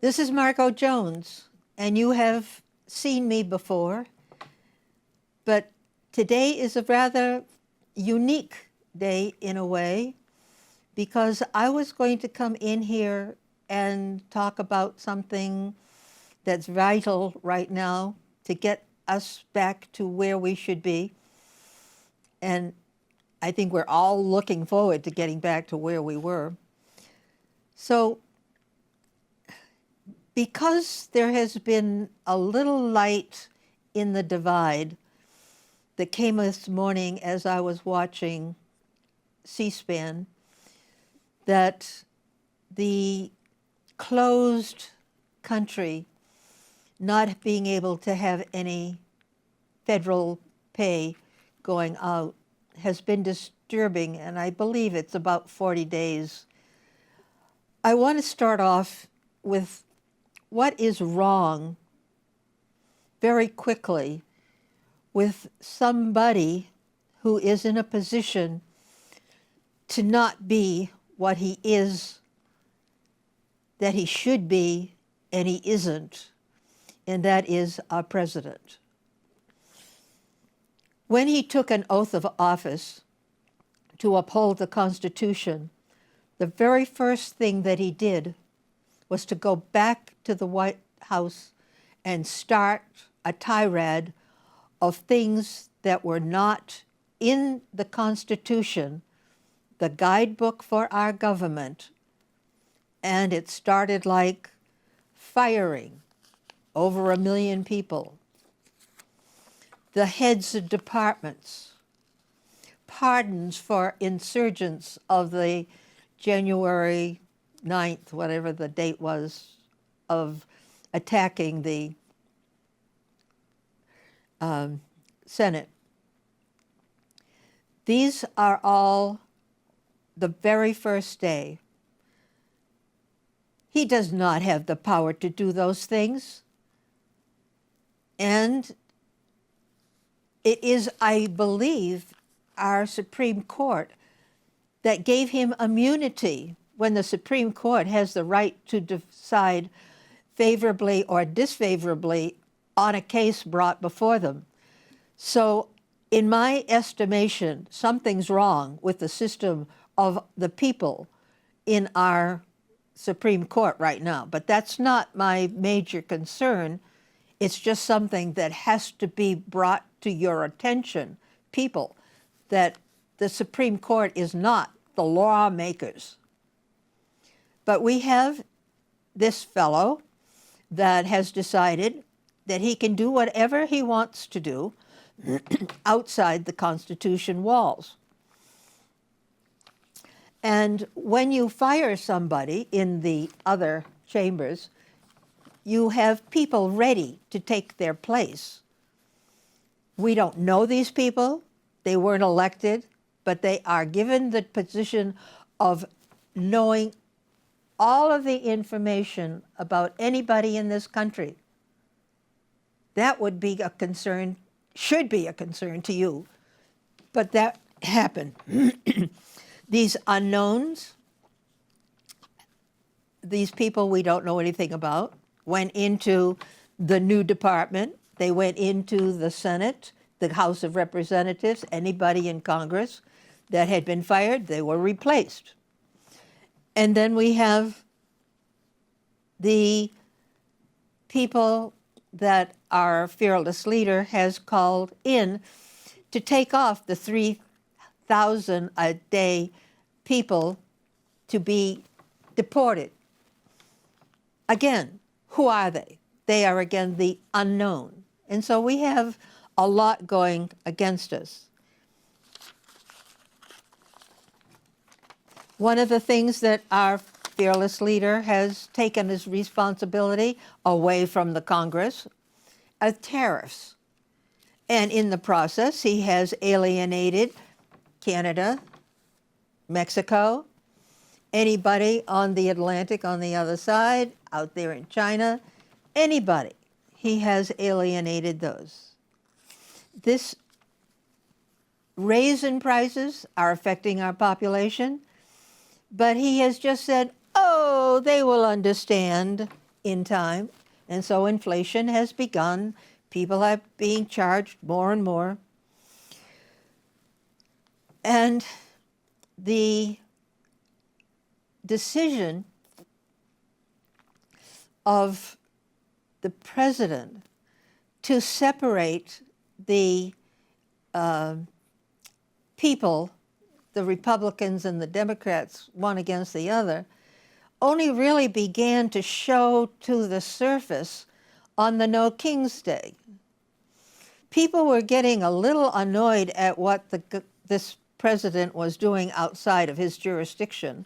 This is Margot Jones, and you have seen me before, but today is a rather unique day in a way, because I was going to come in here and talk about something that's vital right now to get us back to where we should be. And I think we're all looking forward to getting back to where we were. So, because there has been a little light in the divide that came this morning as I was watching C-SPAN, that the closed country not being able to have any federal pay going out has been disturbing, and I believe it's about 40 days. I want to start off with what is wrong very quickly with somebody who is in a position to not be what he is, that he should be, and he isn't, and that is our president. When he took an oath of office to uphold the Constitution, the very first thing that he did was to go back to the White House and start a tirade of things that were not in the Constitution, the guidebook for our government. And it started like firing over 1 million people, the heads of departments, pardons for insurgents of the January 9th, whatever the date was, of attacking the Senate. These are all the very first day. He does not have the power to do those things. And it is, I believe, our Supreme Court that gave him immunity when the Supreme Court has the right to decide favorably or disfavorably on a case brought before them. So, in my estimation, something's wrong with the system of the people in our Supreme Court right now. But that's not my major concern. It's just something that has to be brought to your attention, people, that the Supreme Court is not the lawmakers. But we have this fellow that has decided that he can do whatever he wants to do outside the Constitution walls. And when you fire somebody in the other chambers, you have people ready to take their place. We don't know these people. They weren't elected, but they are given the position of knowing all of the information about anybody in this country. That would be a concern, should be a concern to you, but that happened. These unknowns, these people we don't know anything about, went into the new department. They went into the Senate, the House of Representatives, anybody in Congress that had been fired, they were replaced. And then we have the people that our fearless leader has called in to take off the 3,000 a day people to be deported. Again, who are they? They are, again, the unknown. And so we have a lot going against us. One of the things that our fearless leader has taken as responsibility away from the Congress are tariffs. And in the process, he has alienated Canada, Mexico, anybody on the Atlantic on the other side, out there in China, anybody. He has alienated those. This raise in prices are affecting our population, but he has just said, oh, they will understand. in time, and so inflation has begun. People are being charged more and more. And the decision of the president to separate the people, the Republicans and the Democrats, one against the other, only really began to show to the surface on the No King's Day. People were getting a little annoyed at what this president was doing outside of his jurisdiction.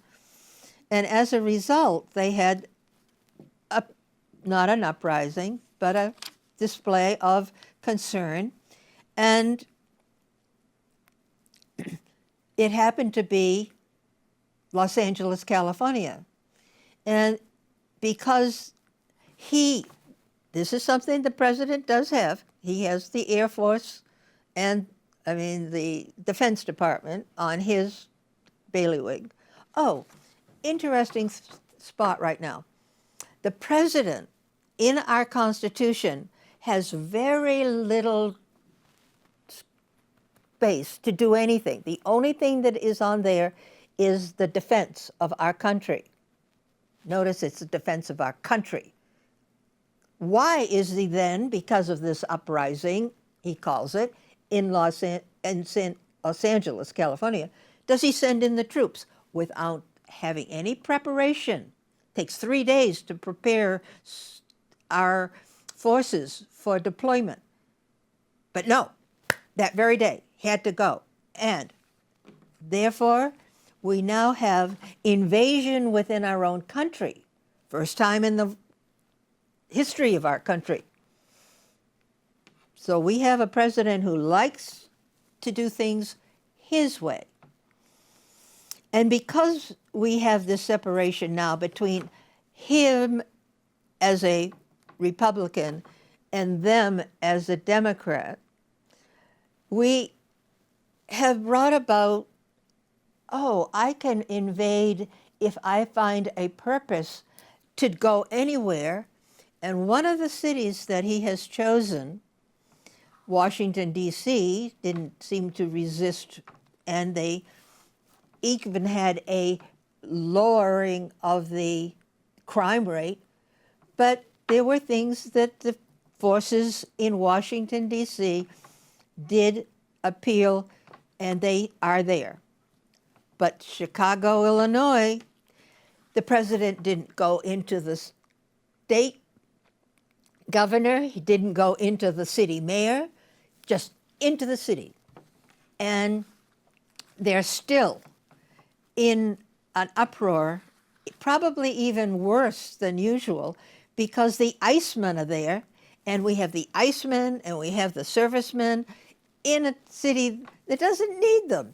And as a result, they had not an uprising, but a display of concern. And it happened to be Los Angeles, California. And because this is something the president does have. He has the Air Force and, the Defense Department on his bailiwick. Oh, interesting spot right now. The president in our Constitution has very little space to do anything. The only thing that is on there is the defense of our country. Notice it's the defense of our country. Why is he then, because of this uprising, he calls it, in Los Angeles, California, does he send in the troops without having any preparation? It takes 3 days to prepare our forces for deployment. But no, that very day, he had to go. And therefore, we now have invasion within our own country. First time in the history of our country. So we have a president who likes to do things his way. And because we have this separation now between him as a Republican and them as a Democrat, we have brought about, I can invade if I find a purpose to go anywhere. And one of the cities that he has chosen, Washington, D.C., didn't seem to resist, and they even had a lowering of the crime rate. But there were things that the forces in Washington, D.C. did appeal, and they are there. But Chicago, Illinois, the president didn't go into the state governor, he didn't go into the city mayor, just into the city. And they're still in an uproar, probably even worse than usual, because the icemen are there, and we have the icemen and we have the servicemen in a city that doesn't need them.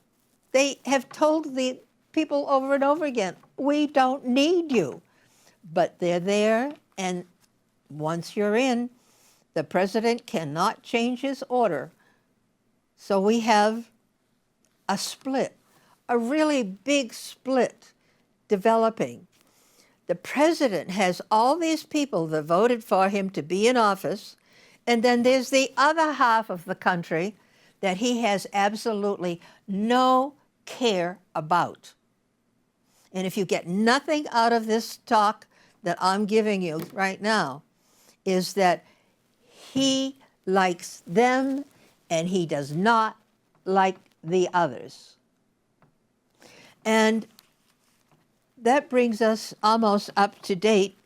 They have told the people over and over again, we don't need you. But they're there, and once you're in, the president cannot change his order. So we have a split, a really big split developing. The president has all these people that voted for him to be in office, and then there's the other half of the country that he has absolutely no care about. And if you get nothing out of this talk that I'm giving you right now, is that he likes them and he does not like the others. And that brings us almost up to date,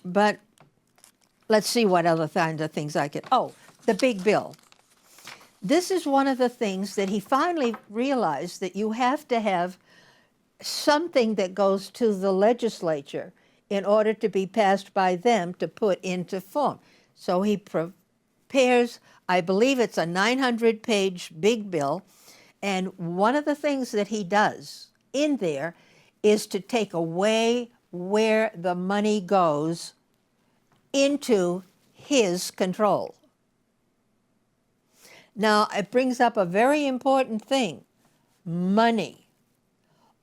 but let's see what other kinds of things I can. The big bill. This is one of the things that he finally realized, that you have to have something that goes to the legislature in order to be passed by them to put into form. So he prepares, I believe it's a 900-page big bill, and one of the things that he does in there is to take away where the money goes into his control. Now, it brings up a very important thing, money.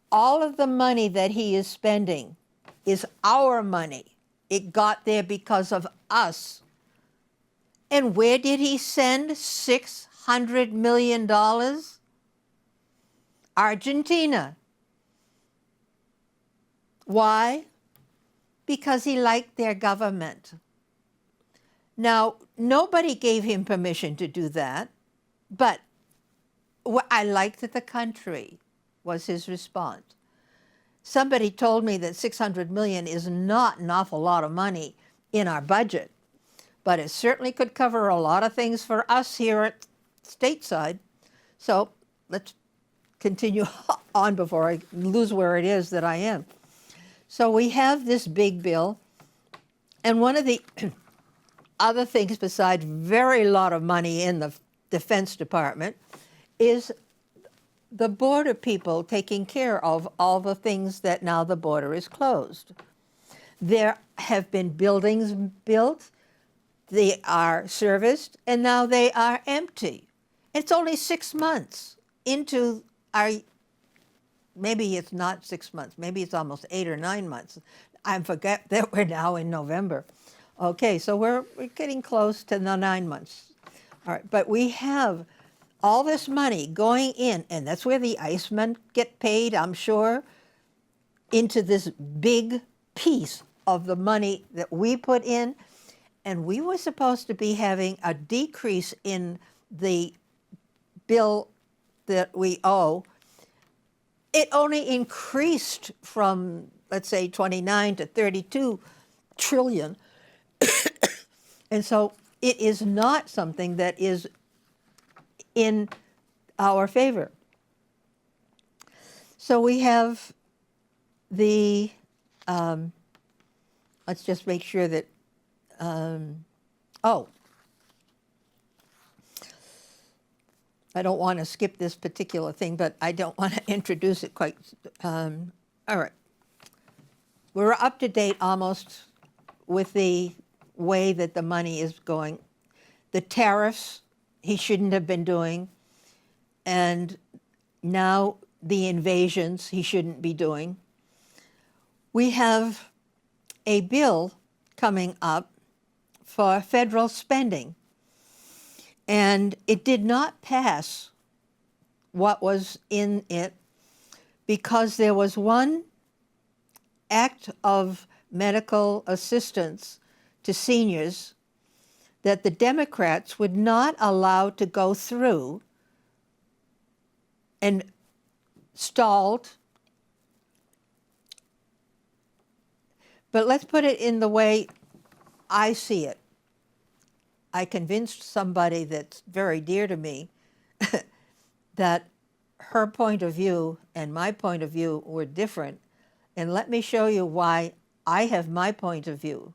All of the money that he is spending is our money. It got there because of us. And where did he send $600 million? Argentina. Why? Because he liked their government. Now, nobody gave him permission to do that, but I liked the country, was his response. Somebody told me that $600 million is not an awful lot of money in our budget, but it certainly could cover a lot of things for us here at stateside. So let's continue on before I lose where it is that I am. So we have this big bill, and one of the other things besides very lot of money in the Defense Department is the border people taking care of all the things that now the border is closed. There have been buildings built, they are serviced, and now they are empty. It's only 6 months into our, maybe it's not 6 months, maybe it's almost 8 or 9 months. I forget that we're now in November. Okay, so we're getting close to the 9 months. All right, but we have all this money going in, and that's where the Icemen get paid, I'm sure, into this big piece of the money that we put in. And we were supposed to be having a decrease in the bill that we owe. It only increased from, let's say, 29 to 32 trillion. And so it is not something that is in our favor. So we have the, let's just make sure that, I don't want to skip this particular thing, but I don't want to introduce it quite. All right. We're up to date almost with the way that the money is going. The tariffs, he shouldn't have been doing. And now the invasions, he shouldn't be doing. We have a bill coming up for federal spending. And it did not pass what was in it because there was one act of medical assistance to seniors that the Democrats would not allow to go through and stalled. But let's put it in the way I see it. I convinced somebody that's very dear to me that her point of view and my point of view were different. And let me show you why I have my point of view.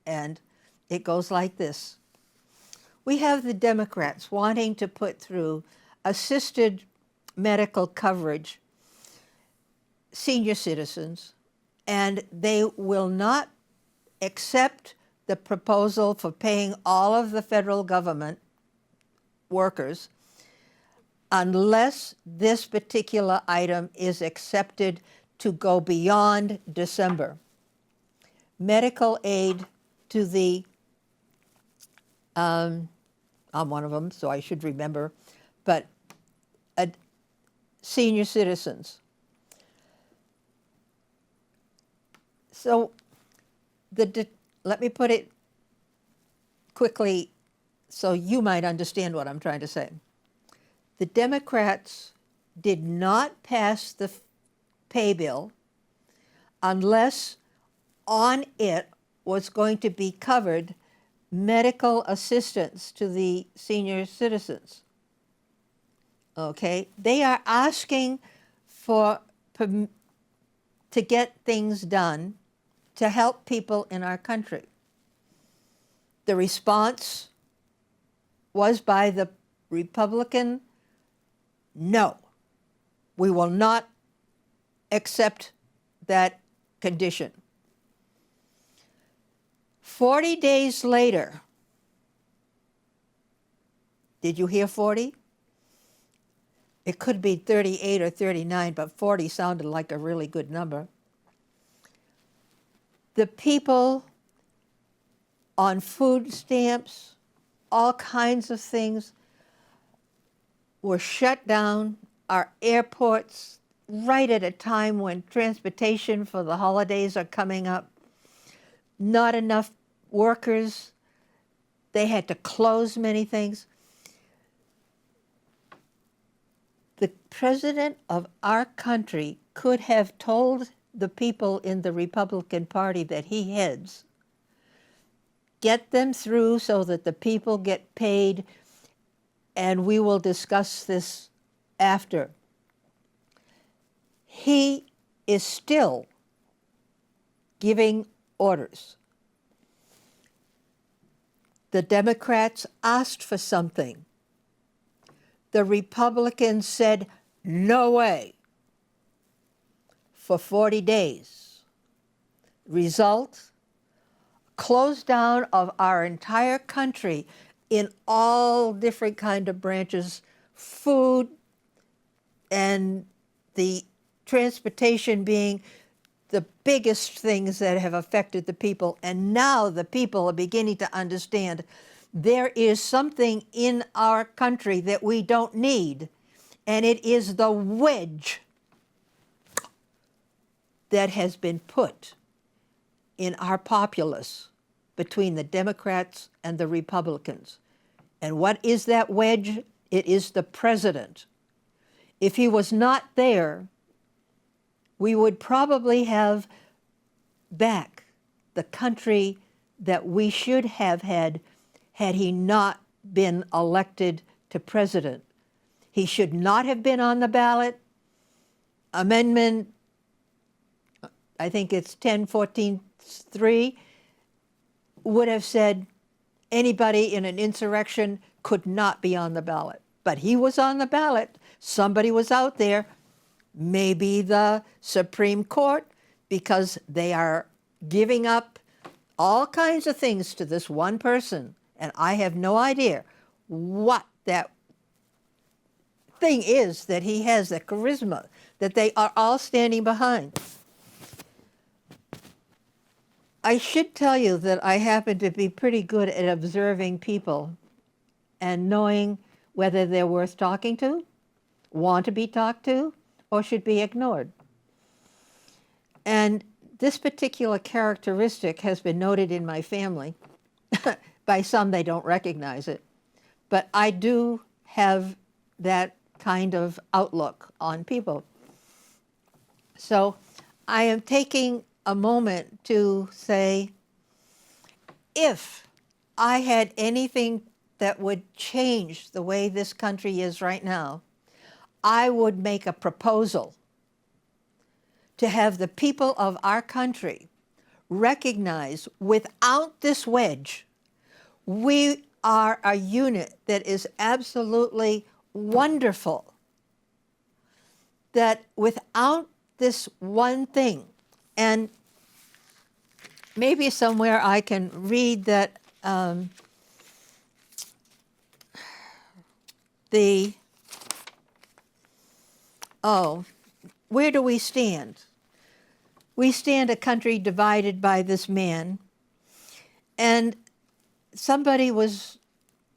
And it goes like this. We have the Democrats wanting to put through assisted medical coverage, senior citizens, and they will not accept the proposal for paying all of the federal government workers unless this particular item is accepted to go beyond December. Medical aid to the, I'm one of them, so I should remember, but senior citizens. So let me put it quickly so you might understand what I'm trying to say. The Democrats did not pass the pay bill unless on it was going to be covered medical assistance to the senior citizens. Okay? They are asking for to get things done to help people in our country. The response was by the Republican, no, we will not accept that condition. 40 days later, did you hear 40? It could be 38 or 39, but 40 sounded like a really good number. The people on food stamps, all kinds of things were shut down. Our airports, right at a time when transportation for the holidays are coming up, not enough workers. They had to close many things. The president of our country could have told the people in the Republican Party that he heads, get them through so that the people get paid, and we will discuss this after. He is still giving orders. The Democrats asked for something. The Republicans said, no way, for 40 days. Result, close down of our entire country in all different kind of branches, food and the transportation being the biggest things that have affected the people. And now the people are beginning to understand there is something in our country that we don't need, and it is the wedge that has been put in our populace between the Democrats and the Republicans. And what is that wedge? It is the president. If he was not there, we would probably have back the country that we should have had he not been elected to president. He should not have been on the ballot. Amendment, I think it's 1014-3, would have said anybody in an insurrection could not be on the ballot. But he was on the ballot. Somebody was out there. Maybe the Supreme Court, because they are giving up all kinds of things to this one person. And I have no idea what that thing is that he has, the charisma that they are all standing behind. I should tell you that I happen to be pretty good at observing people and knowing whether they're worth talking to, want to be talked to, or should be ignored. And this particular characteristic has been noted in my family. By some, they don't recognize it. But I do have that kind of outlook on people. So I am taking a moment to say, if I had anything that would change the way this country is right now, I would make a proposal to have the people of our country recognize without this wedge, we are a unit that is absolutely wonderful. That without this one thing, and maybe somewhere I can read that where do we stand? We stand a country divided by this man, and somebody was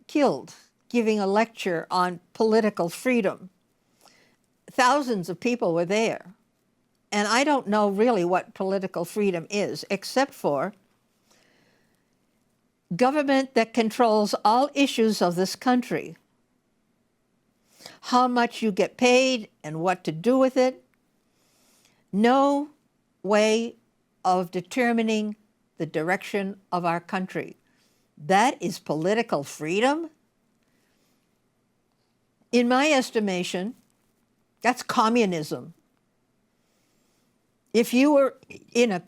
killed giving a lecture on political freedom. Thousands of people were there. And I don't know really what political freedom is, except for government that controls all issues of this country. How much you get paid and what to do with it. No way of determining the direction of our country. That is political freedom? In my estimation, that's communism. If you were in a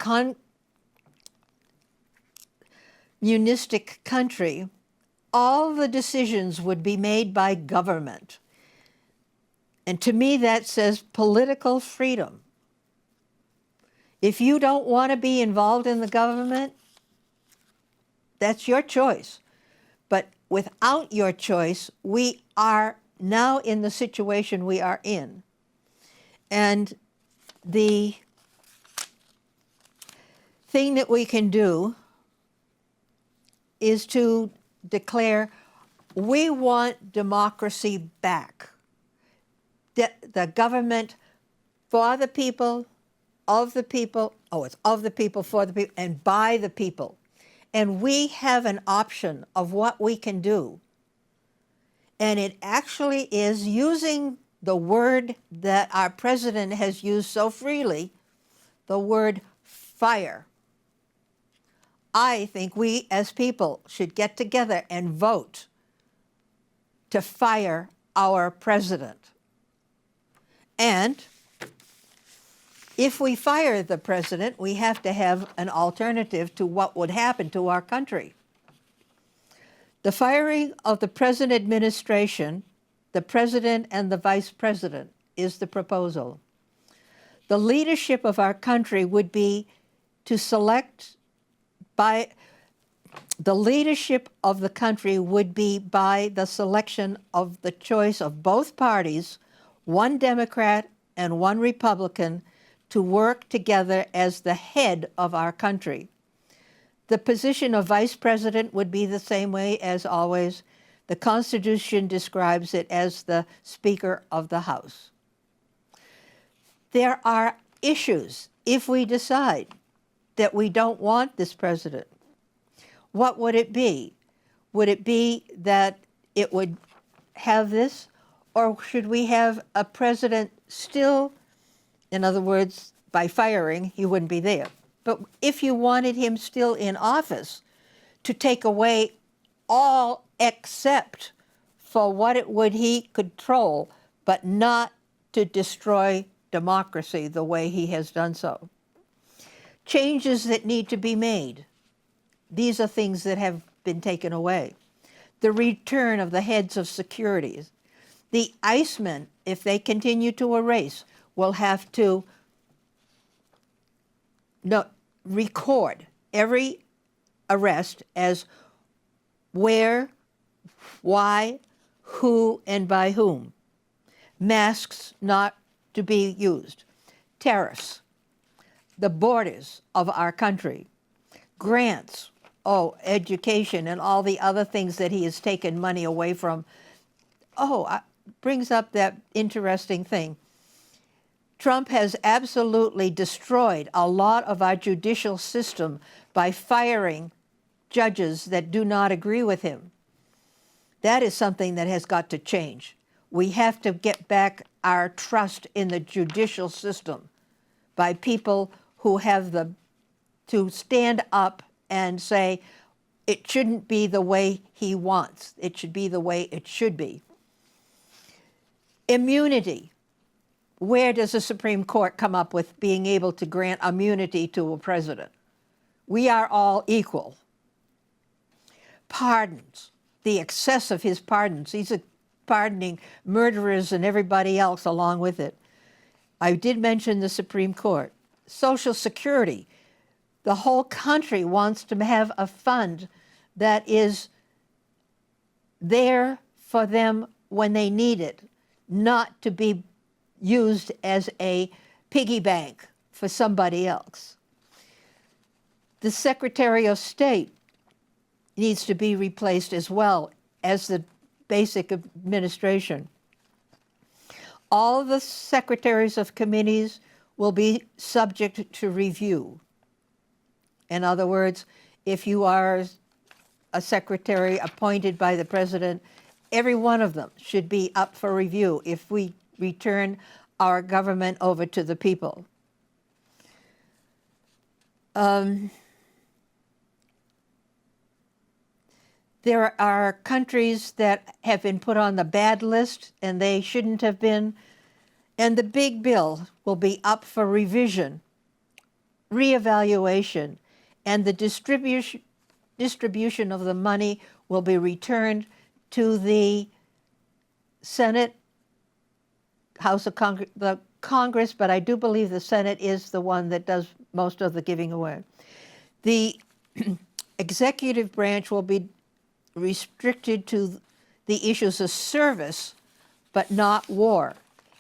communistic country, all the decisions would be made by government. And to me, that says political freedom. If you don't want to be involved in the government, that's your choice. But without your choice, we are now in the situation we are in. And the thing that we can do is to declare, we want democracy back. The government for the people, of the people, it's of the people, for the people, and by the people. And we have an option of what we can do. And it actually is using the word that our president has used so freely, the word fire. I think we as people should get together and vote to fire our president. And if we fire the president, we have to have an alternative to what would happen to our country. The firing of the present administration, the president and the vice president, is the proposal. The leadership of our country would be to select by the leadership of the country would be by the selection of the choice of both parties, one Democrat and one Republican, to work together as the head of our country. The position of vice president would be the same way as always. The Constitution describes it as the Speaker of the House. There are issues if we decide that we don't want this president. What would it be? Would it be that it would have this? Or should we have a president still, in other words, by firing, he wouldn't be there. But if you wanted him still in office, to take away all except for what it would he control, but not to destroy democracy the way he has done so. Changes that need to be made. These are things that have been taken away. The return of the heads of securities. The icemen, if they continue to erase, will have to record every arrest as where, why, who, and by whom. Masks not to be used. Tariffs, the borders of our country, grants, education, and all the other things that he has taken money away from. Brings up that interesting thing. Trump has absolutely destroyed a lot of our judicial system by firing judges that do not agree with him. That is something that has got to change. We have to get back our trust in the judicial system by people who have to stand up and say, it shouldn't be the way he wants. It should be the way it should be. Immunity. Where does the Supreme Court come up with being able to grant immunity to a president? We are all equal. Pardons, the excess of his pardons. He's pardoning murderers and everybody else along with it. I did mention the Supreme Court. Social Security. The whole country wants to have a fund that is there for them when they need it, not to be used as a piggy bank for somebody else. The Secretary of State needs to be replaced as well as the basic administration. All the secretaries of committees will be subject to review. In other words, if you are a secretary appointed by the president, every one of them should be up for review if we return our government over to the people. There are countries that have been put on the bad list, and they shouldn't have been. And the big bill will be up for revision, reevaluation, and the distribution of the money will be returned to the Senate, House of the Congress, but I do believe the Senate is the one that does most of the giving away. The executive branch will be restricted to the issues of service, but not war.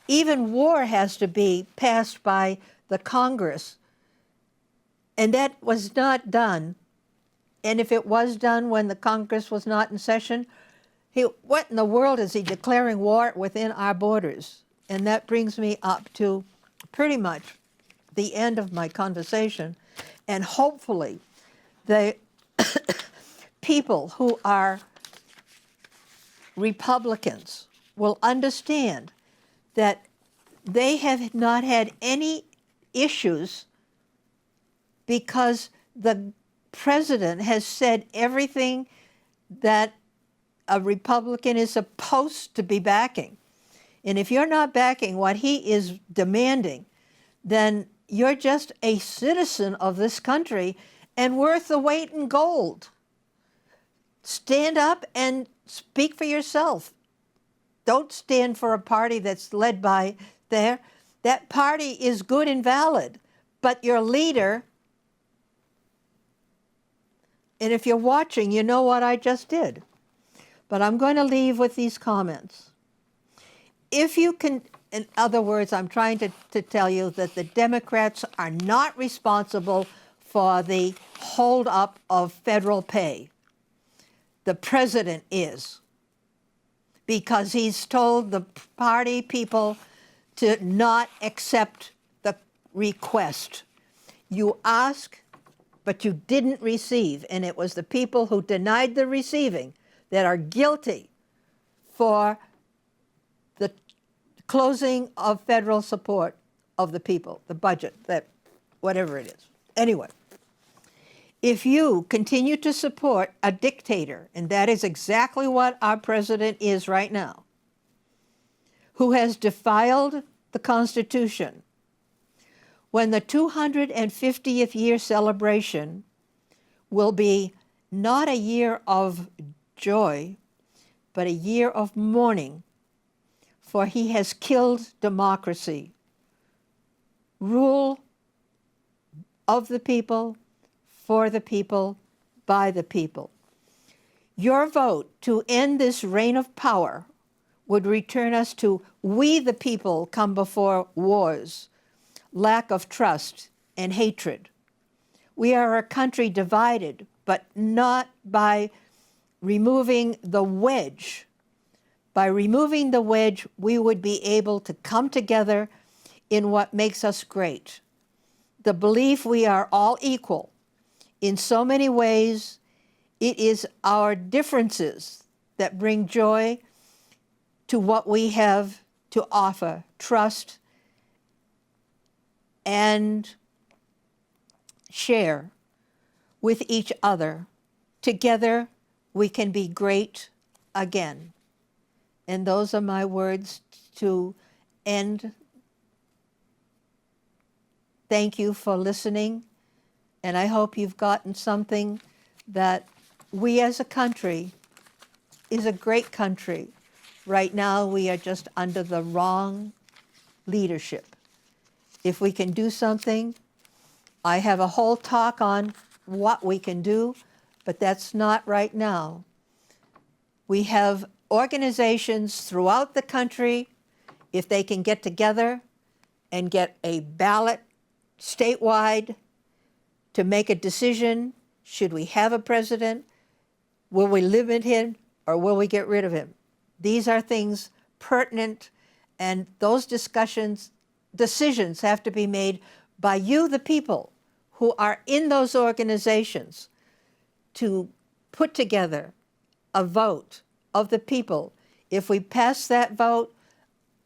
Even war has to be passed by the Congress, and that was not done And if it was done when the Congress was not in session, what in the world is he declaring war within our borders? And that brings me up to pretty much the end of my conversation. And hopefully the people who are Republicans will understand that they have not had any issues because the president has said everything that a Republican is supposed to be backing. And if you're not backing what he is demanding, then you're just a citizen of this country and worth the weight in gold. Stand up and speak for yourself. Don't stand for a party that's led by there. That party is good and valid, but your leader, and if you're watching, you know what I just did. But I'm going to leave with these comments. If you can, in other words, I'm trying to tell you that the Democrats are not responsible for the hold-up of federal pay. The president is, because he's told the party people to not accept the request. You ask, but you didn't receive, and it was the people who denied the receiving that are guilty for the closing of federal support of the people, the budget, that whatever it is. Anyway, if you continue to support a dictator, and that is exactly what our president is right now, who has defiled the Constitution, when the 250th year celebration will be not a year of joy, but a year of mourning, for he has killed democracy. Rule of the people, for the people, by the people. Your vote to end this reign of power would return us to we the people come before wars, lack of trust, and hatred. We are a country divided, but not by removing the wedge. By removing the wedge, we would be able to come together in what makes us great. The belief we are all equal. In so many ways, it is our differences that bring joy to what we have to offer, trust and share with each other. Together, we can be great again. And those are my words to end. Thank you for listening. And I hope you've gotten something that we as a country is a great country. Right now, we are just under the wrong leadership. If we can do something, I have a whole talk on what we can do, but that's not right now. We have organizations throughout the country, if they can get together and get a ballot statewide to make a decision, should we have a president? Will we limit him or will we get rid of him? These are things pertinent, and those decisions have to be made by you, the people, who are in those organizations, to put together a vote of the people. If we pass that vote,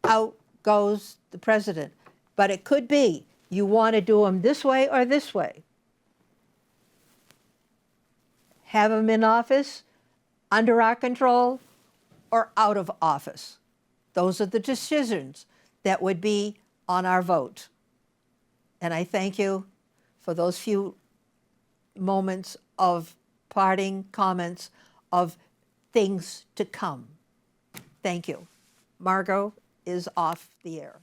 out goes the president. But it could be you want to do them this way or this way. Have them in office, under our control, or out of office. Those are the decisions that would be on our vote. And I thank you for those few moments of parting comments of things to come. Thank you. Margot is off the air.